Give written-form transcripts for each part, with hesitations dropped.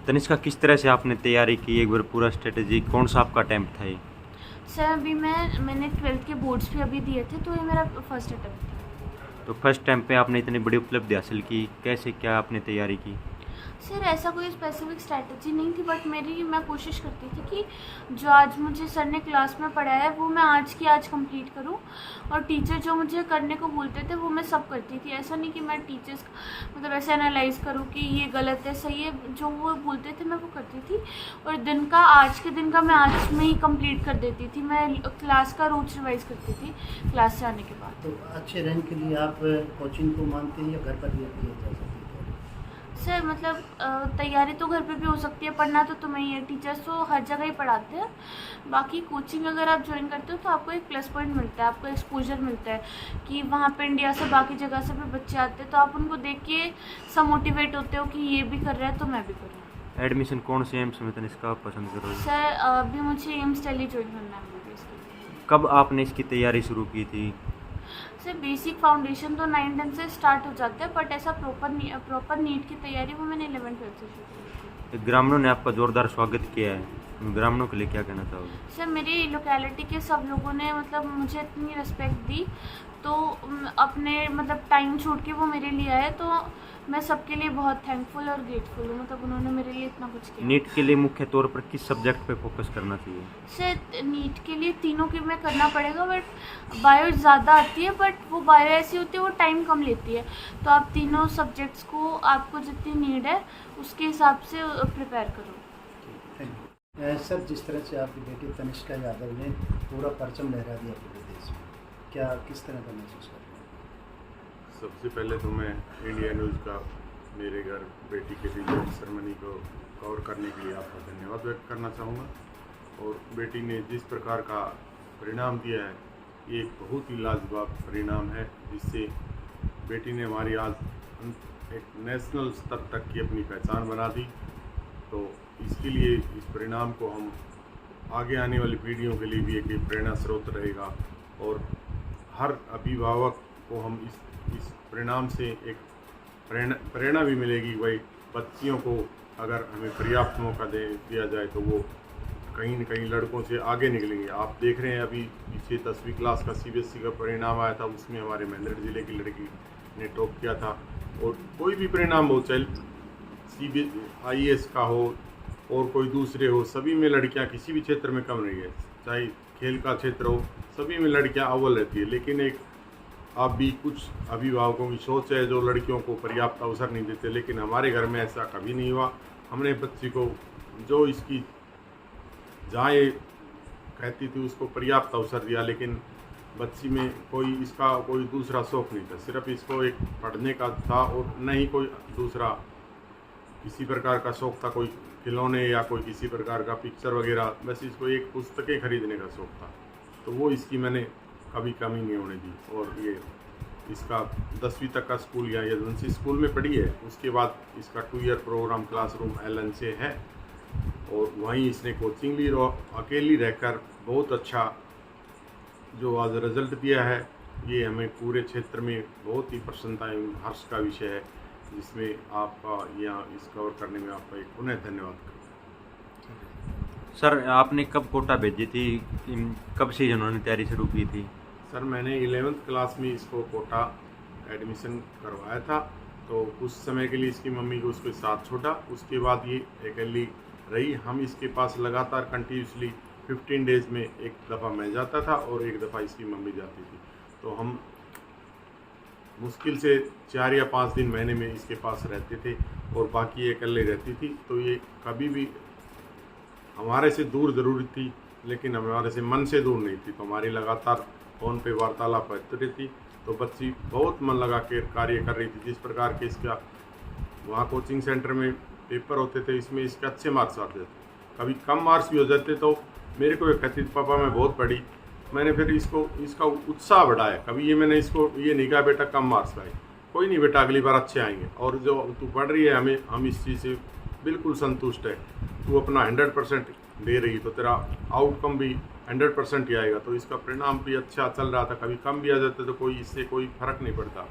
तनिष्का, किस तरह से आपने तैयारी की, एक बार पूरा स्ट्रेटेजी, कौन सा आपका अटेम्प्ट था ये? सर अभी मैंने 12th के बोर्ड्स भी अभी दिए थे, तो ये मेरा फर्स्ट अटेम्प्ट था। तो फर्स्ट टाइम पे आपने इतनी बड़ी उपलब्धि हासिल की, कैसे क्या आपने तैयारी की? सर ऐसा कोई स्पेसिफिक स्ट्रैटेजी नहीं थी, बट मैं कोशिश करती थी कि जो आज मुझे सर ने क्लास में पढ़ाया है वो मैं आज की आज कंप्लीट करूं, और टीचर जो मुझे करने को बोलते थे वो मैं सब करती थी। ऐसा नहीं कि मैं टीचर्स मतलब ऐसे एनालाइज करूं कि ये गलत है सही है, जो वो बोलते थे मैं वो करती थी, और आज के दिन का मैं आज में ही कंप्लीट कर देती थी। मैं क्लास का रोज रिवाइज करती थी क्लास से आने के बाद। तो अच्छे रैंक के लिए आप कोचिंग को मानते हैं या घर पर भी किया जा सकती है? सर मतलब तैयारी तो घर पे भी हो सकती है, पढ़ना तो तुम्हें ही है, टीचर्स तो हर जगह ही पढ़ाते हैं। बाकी कोचिंग अगर आप ज्वाइन करते हो तो आपको एक प्लस पॉइंट मिलता है, आपको एक्सपोजर मिलता है कि वहाँ पे इंडिया से बाकी जगह से भी बच्चे आते हैं, तो आप उनको देख के सब मोटिवेट होते हो कि ये भी कर रहा है तो मैं भी करूँ। एडमिशन कौन से एम्स में तनिष्का आप पसंद करोगे? सर अभी मुझे एम्स दिल्ली ज्वाइन करना है MBBS के लिए। कब आपने इसकी तैयारी शुरू की थी? सर बेसिक फाउंडेशन तो 9th-10th से स्टार्ट हो जाता है, बट ऐसा प्रॉपर नीट की तैयारी वो मैंने 11th-12th से शुरू की थी। ग्रामीणों ने आपका जोरदार स्वागत किया है, ग्रामीणों के लिए क्या कहना चाहोगे? सर मेरी लोकेलिटी के सब लोगों ने मतलब मुझे इतनी रिस्पेक्ट दी, तो अपने मतलब टाइम छोड़ के वो मेरे लिए आए, तो मैं सबके लिए बहुत थैंकफुल और ग्रेटफुल हूँ। मतलब उन्होंने मेरे लिए इतना कुछ किया। नीट के लिए मुख्य तौर पर किस सब्जेक्ट पे फोकस करना चाहिए? सर नीट के लिए तीनों के में करना पड़ेगा, बट बायो ज़्यादा आती है, बट वो बायो ऐसी होती है वो टाइम कम लेती है, तो आप तीनों सब्जेक्ट्स को आपको जितनी नीड है उसके हिसाब से प्रिपेयर करो। Thank you. सर जिस तरह से आपकी बेटी तनिष्का यादव ने पूरा परचम लहरा दिया पूरे देश में, क्या किस तरह का महसूस कर रहे हैं? सबसे पहले तो मैं इंडिया न्यूज़ का मेरे घर बेटी के रिलीज सेरेमनी को कवर करने के लिए आपका धन्यवाद व्यक्त करना चाहूँगा। और बेटी ने जिस प्रकार का परिणाम दिया है, ये एक बहुत ही लाजवाब परिणाम है, जिससे बेटी ने हमारी आज एक नेशनल स्तर तक की अपनी पहचान बना दी। तो इसके लिए इस परिणाम को हम आगे आने वाली पीढ़ियों के लिए भी एक प्रेरणा स्रोत रहेगा, और हर अभिभावक को हम इस परिणाम से एक प्रेरणा भी मिलेगी। भाई बच्चियों को अगर हमें पर्याप्त मौका दिया जाए तो वो कहीं न कहीं लड़कों से आगे निकलेंगे। आप देख रहे हैं अभी पीछे 10वीं क्लास का CBSE का परिणाम आया था, उसमें हमारे मेंढर ज़िले की लड़की ने टॉप किया था। और कोई भी परिणाम हो, चाहे IAS का हो और कोई दूसरे हो, सभी में लड़कियां किसी भी क्षेत्र में कम नहीं है। चाहे खेल का क्षेत्र हो, सभी में लड़कियां अव्वल रहती है। लेकिन एक आप भी कुछ अभिभावकों की सोच है जो लड़कियों को पर्याप्त अवसर नहीं देते, लेकिन हमारे घर में ऐसा कभी नहीं हुआ। हमने बच्ची को जो इसकी जहाँ ये कहती थी उसको पर्याप्त अवसर दिया, लेकिन बच्ची में इसका कोई दूसरा शौक़ नहीं था, सिर्फ इसको एक पढ़ने का था, और न ही कोई दूसरा किसी प्रकार का शौक़ था, कोई खिलौने या कोई किसी प्रकार का पिक्चर वगैरह। बस इसको एक पुस्तकें खरीदने का शौक़ था, तो वो इसकी मैंने कभी कमी नहीं होने दी। और ये इसका 10वीं तक का स्कूल या एजेंसी स्कूल में पढ़ी है, उसके बाद इसका 2 ईयर प्रोग्राम क्लासरूम LN से है, और वहीं इसने कोचिंग ली और अकेली रहकर बहुत अच्छा जो आज रिजल्ट दिया है, ये हमें पूरे क्षेत्र में बहुत ही प्रसन्नता एवं हर्ष का विषय है, जिसमें आपका यहाँ इस कवर करने में आपका एक पुनः धन्यवाद करता हूँ। सर आपने कब कोटा भेजी थी, कब से इन्होंने तैयारी शुरू की थी? सर मैंने 11th क्लास में इसको कोटा एडमिशन करवाया था, तो उस समय के लिए इसकी मम्मी को उसके साथ छोड़ा, उसके बाद ये अकेली रही। हम इसके पास लगातार कंटिन्यूसली 15 डेज़ में एक दफ़ा मैं जाता था और एक दफ़ा इसकी मम्मी जाती थी, तो हम मुश्किल से 4 या 5 दिन महीने में इसके पास रहते थे, और बाकी ये अकेले रहती थी। तो ये कभी भी हमारे से दूर ज़रूर थी, लेकिन हमारे से मन से दूर नहीं थी। तो हमारी लगातार फ़ोन पे वार्तालाप होती रहती, तो बच्ची बहुत मन लगा के कार्य कर रही थी। जिस प्रकार के इसका वहाँ कोचिंग सेंटर में पेपर होते थे, इसमें इसके अच्छे मार्क्स आते थे, कभी कम मार्क्स भी हो जाते, तो मेरे को एक कहती पापा मैं बहुत पढ़ी। मैंने फिर इसका उत्साह बढ़ाया। कभी मैंने इसको ये नहीं कहा बेटा कम मार्क्स लाए, कोई नहीं बेटा अगली बार अच्छे आएंगे, और जो तू पढ़ रही है हम इस चीज़ से बिल्कुल संतुष्ट है, तू अपना 100% दे रही, तो तेरा आउटकम भी 100% ही आएगा। तो इसका परिणाम भी अच्छा चल रहा था, कभी कम भी आ जाते तो इससे कोई फ़र्क नहीं पड़ता।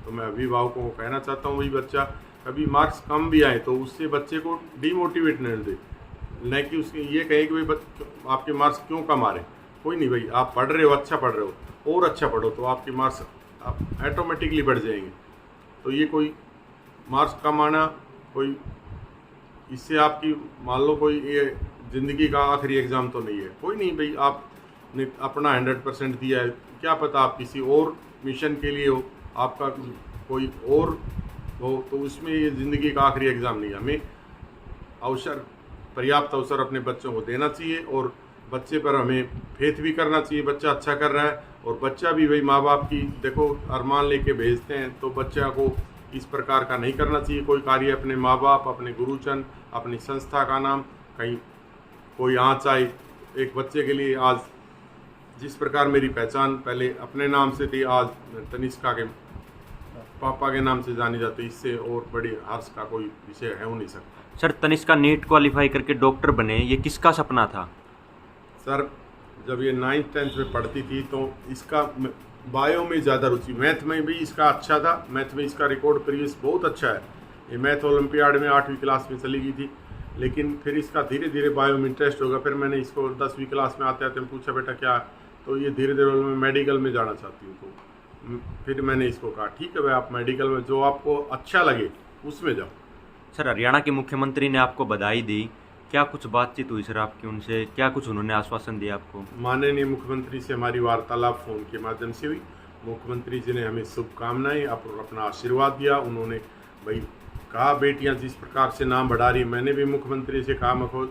तो मैं अभिभावकों को कहना चाहता हूँ, वही बच्चा कभी मार्क्स कम भी आए तो उससे बच्चे को डीमोटिवेट नहीं दे, न कि उसके ये कहे कि भाई आपके मार्क्स क्यों कम आ रहे। कोई नहीं भाई, आप पढ़ रहे हो, अच्छा पढ़ रहे हो और अच्छा पढ़ो तो आपके मार्क्स आप ऑटोमेटिकली बढ़ जाएंगे। तो ये कोई मार्क्स कम आना कोई इससे आपकी मान लो कोई ये ज़िंदगी का आखिरी एग्ज़ाम तो नहीं है। कोई नहीं भाई, आपने अपना 100% दिया है, क्या पता आप किसी और मिशन के लिए हो, आपका कोई और हो, तो उसमें ये ज़िंदगी का आखिरी एग्ज़ाम नहीं है। हमें अवसर, पर्याप्त अवसर अपने बच्चों को देना चाहिए और बच्चे पर हमें फेथ भी करना चाहिए। बच्चा अच्छा कर रहा है और बच्चा भी भाई माँ बाप की देखो अरमान लेके भेजते हैं, तो बच्चा को इस प्रकार का नहीं करना चाहिए कोई कार्य। अपने माँ बाप, अपने गुरुजन, अपनी संस्था का नाम कहीं कोई आँच आए एक बच्चे के लिए। आज जिस प्रकार मेरी पहचान पहले अपने नाम से थी, आज तनिष्का के पापा के नाम से जानी जाती, इससे और बड़ी हर्ष का कोई विषय है हो नहीं सकता। सर, तनिष्का नीट क्वालिफाई करके डॉक्टर बने, ये किसका सपना था? सर, जब ये 9th 10th में पढ़ती थी तो इसका बायो में ज़्यादा रुचि, मैथ में भी इसका अच्छा था। मैथ में इसका रिकॉर्ड प्रीवियस बहुत अच्छा है। ये मैथ ओलंपियाड में 8वीं क्लास में चली गई थी, लेकिन फिर इसका धीरे धीरे बायो में इंटरेस्ट होगा। फिर मैंने इसको 10वीं क्लास में आते आते पूछा, बेटा क्या, तो ये धीरे धीरे मैं मेडिकल में जाना चाहती हूँ। तो फिर मैंने इसको कहा ठीक है भाई, आप मेडिकल में जो आपको अच्छा लगे उसमें जाओ। सर, हरियाणा के मुख्यमंत्री ने आपको बधाई दी, क्या कुछ बातचीत हुई सर आपकी उनसे? क्या कुछ उन्होंने आश्वासन दिया आपको? माननीय मुख्यमंत्री से हमारी वार्तालाप फ़ोन के माध्यम से हुई। मुख्यमंत्री जी ने हमें शुभकामनाएं अपना आशीर्वाद दिया। उन्होंने भाई कहा बेटियां जिस प्रकार से नाम बढ़ा रही, मैंने भी मुख्यमंत्री से कहा मखो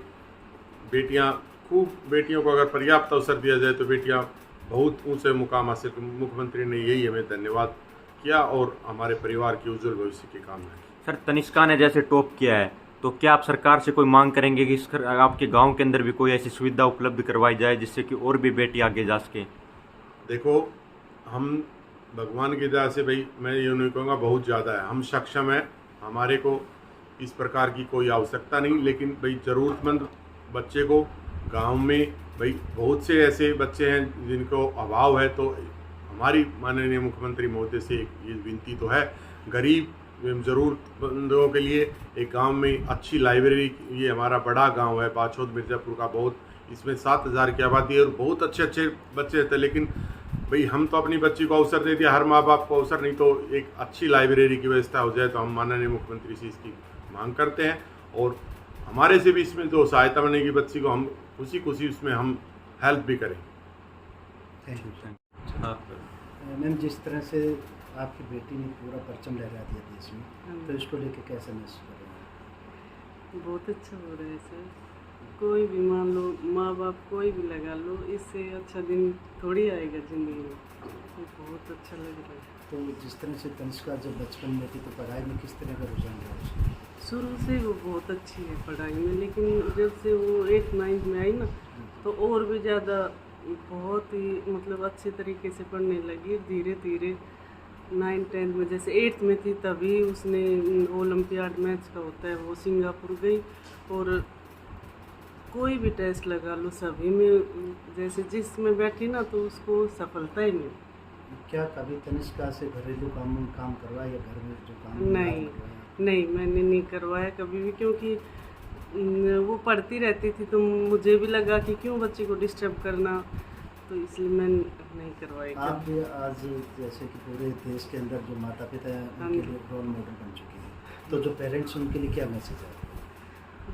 बेटियां खूब, बेटियों को अगर पर्याप्त अवसर दिया जाए तो बेटियां बहुत ऊंचे मुकाम हासिल। मुख्यमंत्री ने यही हमें धन्यवाद किया और हमारे परिवार के उज्जवल भविष्य की कामना की। सर, तनिष्का ने जैसे टॉप किया है, तो क्या आप सरकार से कोई मांग करेंगे कि आपके गांव के अंदर भी कोई ऐसी सुविधा उपलब्ध करवाई जाए जिससे कि और भी बेटी आगे जा सके? देखो, हम भगवान की दया से भाई मैं ये नहीं कहूँगा बहुत ज़्यादा है, हम सक्षम हैं, हमारे को इस प्रकार की कोई आवश्यकता नहीं। लेकिन भाई ज़रूरतमंद बच्चे को गांव में भाई बहुत से ऐसे बच्चे हैं जिनको अभाव है, तो हमारी माननीय मुख्यमंत्री महोदय से ये विनती तो है, गरीब ज़रूरतमंदों के लिए एक गांव में अच्छी लाइब्रेरी, ये हमारा बड़ा गांव है बाछौद मिर्ज़ापुर का, बहुत इसमें 7000 की आबादी है और बहुत अच्छे अच्छे बच्चे रहते हैं। लेकिन भाई हम तो अपनी बच्ची को अवसर दे दिया, हर माँ बाप को अवसर नहीं, तो एक अच्छी लाइब्रेरी की व्यवस्था हो जाए तो हम माननीय मुख्यमंत्री से इसकी मांग करते हैं और हमारे से भी इसमें जो सहायता बनेगी बच्ची को, हम खुशी खुशी उसमें हम हेल्प भी करें। Thank you. आप मैम, जिस तरह से आपकी बेटी ने पूरा परचम लहरा दिया देश में, तो इसको लेके कैसा महसूस कर रहे हैं? बहुत अच्छा हो रहा है सर। कोई भी मान लो, माँ बाप कोई भी लगा लो, इससे अच्छा दिन थोड़ी आएगा ज़िंदगी में। ये बहुत अच्छा लग रहा है। तो जिस तरह से तनिष्का जब बचपन में थी तो पढ़ाई में किस तरह का रुझान रहा उसका? शुरू से वो बहुत अच्छी है पढ़ाई में, लेकिन जब से वो 8th 9th में आई ना, तो और भी ज़्यादा बहुत ही मतलब अच्छे तरीके से पढ़ने लगी। धीरे धीरे 9th 10th में, जैसे 8th में थी तभी उसने ओलंपियाड मैच का होता है वो सिंगापुर गई, और कोई भी टेस्ट लगा लो सभी में जैसे जिसमें बैठी ना तो उसको सफलता ही मिली। क्या कभी तनिष्का से घरेलू काम करवाया या घर में जो काम नहीं, मैंने नहीं करवाया कभी भी, क्योंकि वो पढ़ती रहती थी तो मुझे भी लगा कि क्यों बच्ची को डिस्टर्ब करना, तो इसलिए मैं नहीं करवाई। आप भी आज जैसे कि पूरे देश के अंदर जो माता पिता हैं उनके लिए रोल मॉडल बन चुके हैं, तो जो पेरेंट्स उनके लिए क्या मैसेज है?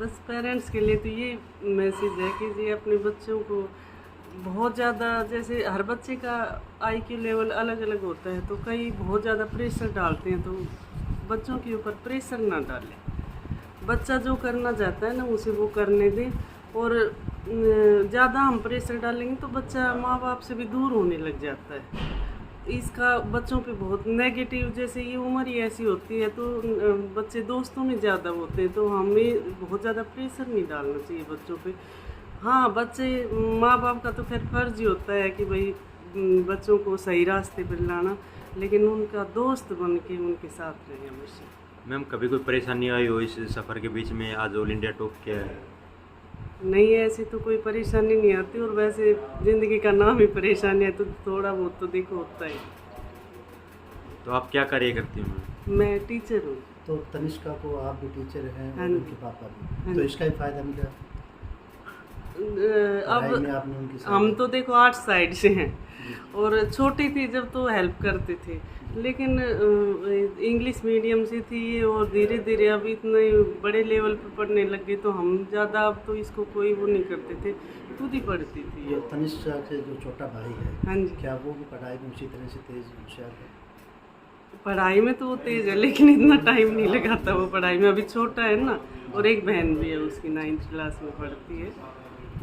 बस पेरेंट्स के लिए तो ये मैसेज है कि जी अपने बच्चों को बहुत ज़्यादा, जैसे हर बच्चे का IQ लेवल अलग अलग होता है, तो कई बहुत ज़्यादा प्रेशर डालते हैं, तो बच्चों के ऊपर प्रेशर ना डालें। बच्चा जो करना चाहता है ना उसे वो करने दें, और ज़्यादा हम प्रेशर डालेंगे तो बच्चा माँ बाप से भी दूर होने लग जाता है। इसका बच्चों पे बहुत नेगेटिव, जैसे ये उम्र ही ऐसी होती है तो बच्चे दोस्तों में ज़्यादा होते हैं, तो हमें बहुत ज़्यादा प्रेशर नहीं डालना चाहिए बच्चों पे। हाँ, बच्चे, माँ बाप का तो खैर फर्ज ही होता है कि भाई बच्चों को सही रास्ते पर लाना, लेकिन उनका दोस्त बन के उनके साथ रहे हमेशा। मैम, कभी कोई परेशानी आई हो इस सफ़र के बीच में? आज ऑल इंडिया टॉप किया है। नहीं, ऐसी तो कोई परेशानी नहीं आती, और वैसे ज़िंदगी का नाम ही परेशानी है, तो थोड़ा बहुत तो देखो होता है। तो आप क्या कार्य करती हैं? मैं टीचर हूँ। तो तनिष्का को आप भी टीचर हैं हाँ और जी। उनके पापा भी, हाँ तो जी। इसका ही फायदा मिला पढ़ाई में अब आपने उनकी हम सहायता तो देखो आर्ट साइड से हैं और छोटी थी जब तो हेल्प करते थे, लेकिन इंग्लिश मीडियम से थी ये और धीरे धीरे अब इतने बड़े लेवल पे पढ़ने लग गए तो हम ज़्यादा अब तो इसको कोई वो नहीं करते थे, खुद ही पढ़ती थी ये ये। तनिष्का के जो छोटा भाई है, हाँ जी। क्या वो भी पढ़ाई में उसी तरह से तेज होशियार है? पढ़ाई में तो वो तेज है लेकिन इतना टाइम नहीं लगाता वो पढ़ाई में, अभी छोटा है ना, और एक बहन भी है उसकी 9th क्लास में पढ़ती है,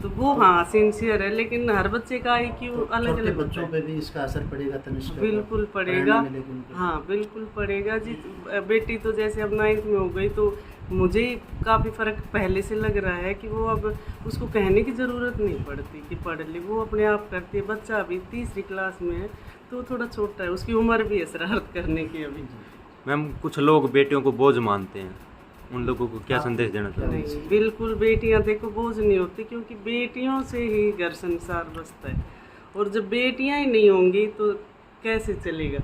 तो वो हाँ सिंसियर है, लेकिन हर बच्चे का IQ अलग छोटे अलग बच्चों पे भी इसका असर पड़ेगा तनिष्का पर? बिल्कुल पड़ेगा। पढ़ने में लेकिन हाँ बिल्कुल पड़ेगा जी। बेटी तो जैसे अब 9th में हो गई तो मुझे काफ़ी फ़र्क पहले से लग रहा है कि वो अब उसको कहने की ज़रूरत नहीं पड़ती कि पढ़ ले, वो अपने आप करती है। बच्चा अभी 3री क्लास में है तो थोड़ा छोटा है, उसकी उम्र भी है शरारत करने की अभी। मैम कुछ लोग बेटियों को बोझ मानते हैं, उन लोगों को क्या संदेश देना चाहते हैं? नहीं बिल्कुल बेटियां देखो बोझ नहीं होती, क्योंकि बेटियों से ही घर संसार बसता है, और जब बेटियां ही नहीं होंगी तो कैसे चलेगा।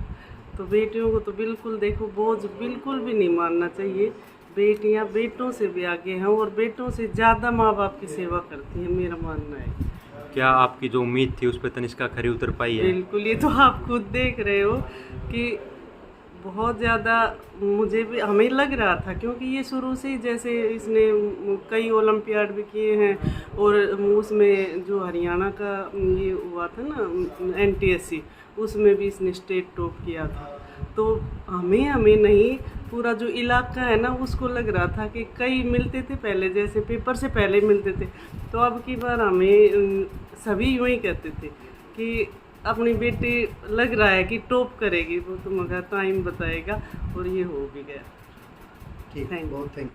तो बेटियों को तो बिल्कुल देखो बोझ बिल्कुल भी नहीं मानना चाहिए। बेटियां बेटों से भी आगे हैं और बेटों से ज़्यादा माँ बाप की सेवा करती हैं, मेरा मानना है। क्या आपकी जो उम्मीद थी उस पर तनिष्का खरी उतर पाई है? बिल्कुल, ये तो आप खुद देख रहे हो कि बहुत ज़्यादा मुझे भी हमें लग रहा था, क्योंकि ये शुरू से ही जैसे इसने कई ओलंपियाड भी किए हैं और उसमें जो हरियाणा का ये हुआ था ना NTSC, उसमें भी इसने स्टेट टॉप किया था। तो हमें नहीं, पूरा जो इलाका है ना उसको लग रहा था कि कई मिलते थे पहले, जैसे पेपर से पहले मिलते थे, तो अब की बार हमें सभी यूँ ही कहते थे कि अपनी बेटी लग रहा है कि टॉप करेगी, वो तो मगर टाइम बताएगा, और ये हो भी गया। ठीक, Thank you. बहुत थैंक